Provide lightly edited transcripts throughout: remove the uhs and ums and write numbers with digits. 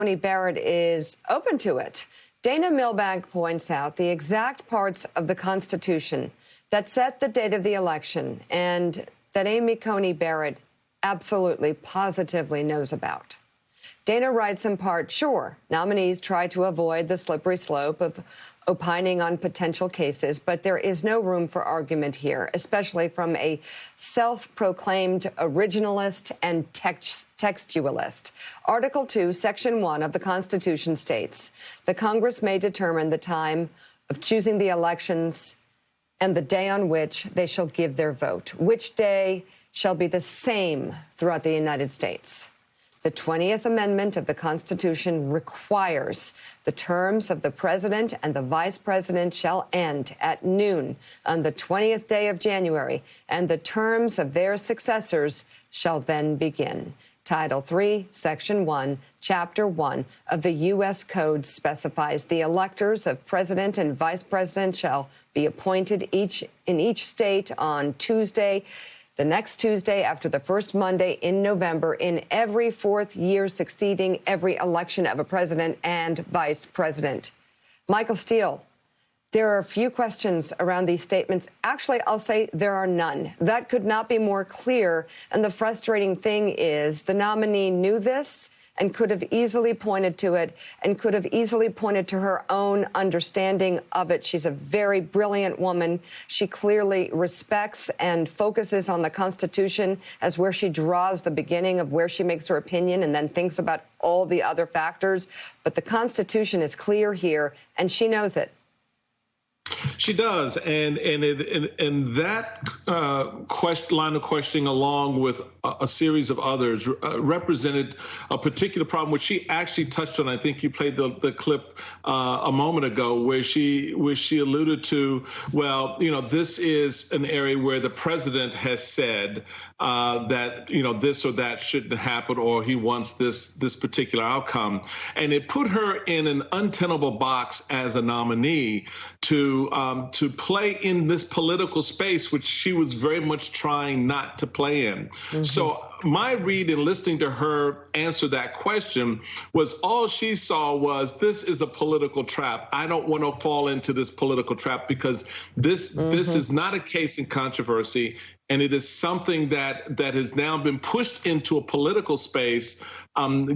Tony Barrett is open to it. Dana Milbank points out the exact parts of the Constitution that set the date of the election and that Amy Coney Barrett absolutely, positively knows about. Dana writes in part, sure, nominees try to avoid the slippery slope of opining on potential cases, but there is no room for argument here, especially from a self-proclaimed originalist and textualist. Article 2, Section 1 of the Constitution states, the Congress may determine the time of choosing the elections and the day on which they shall give their vote, which day shall be the same throughout the United States. The 20th Amendment of the Constitution requires the terms of the president and the vice president shall end at noon on the 20th day of January, and the terms of their successors shall then begin. Title 3, Section 1, Chapter 1 of the U.S. Code specifies the electors of president and vice president shall be appointed in each state on Tuesday, the next Tuesday after the first Monday in November in every fourth year succeeding every election of a president and vice president. Michael Steele, there are a few questions around these statements. Actually, I'll say there are none. That could not be more clear. And the frustrating thing is the nominee knew this and could have easily pointed to it and could have easily pointed to her own understanding of it. She's a very brilliant woman. She clearly respects and focuses on the Constitution as where she draws the beginning of where she makes her opinion and then thinks about all the other factors. But the Constitution is clear here, and she knows it. She does, and that line of questioning, along with a series of others, represented a particular problem, which she actually touched on. I think you played the clip a moment ago, where she alluded to, well, this is an area where the president has said that this or that shouldn't happen, or he wants this particular outcome, and it put her in an untenable box as a nominee to play in this political space, which she was very much trying not to play in. Mm-hmm. So my read in listening to her answer that question was all she saw was, this is a political trap. I don't want to fall into this political trap because this is not a case in controversy. And it is something that has now been pushed into a political space,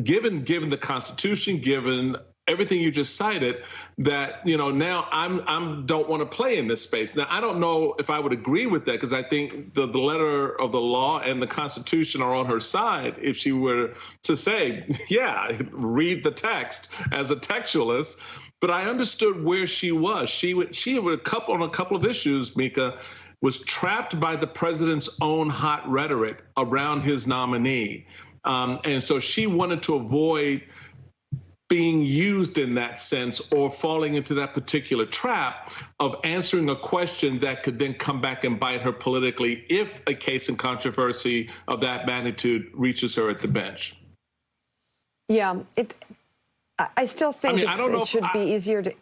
given the Constitution, given everything you just cited, that now I don't want to play in this space. Now I don't know if I would agree with that, because I think the letter of the law and the Constitution are on her side. If she were to say, yeah, read the text as a textualist, but I understood where she was. She would on a couple of issues, Mika, was trapped by the president's own hot rhetoric around his nominee, and so she wanted to avoid being used in that sense or falling into that particular trap of answering a question that could then come back and bite her politically if a case in controversy of that magnitude reaches her at the bench. Yeah, I still think it should be easier to...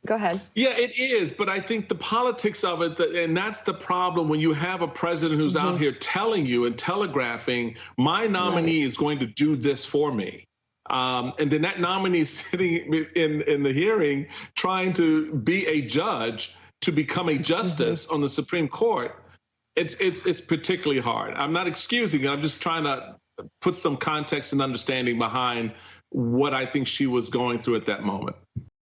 Go ahead. Yeah, it is. But I think the politics of it, and that's the problem when you have a president who's out here telling you and telegraphing, my nominee is going to do this for me. And then that nominee is sitting in the hearing trying to be a judge to become a justice on the Supreme Court. It's particularly hard. I'm not excusing it. I'm just trying to put some context and understanding behind what I think she was going through at that moment.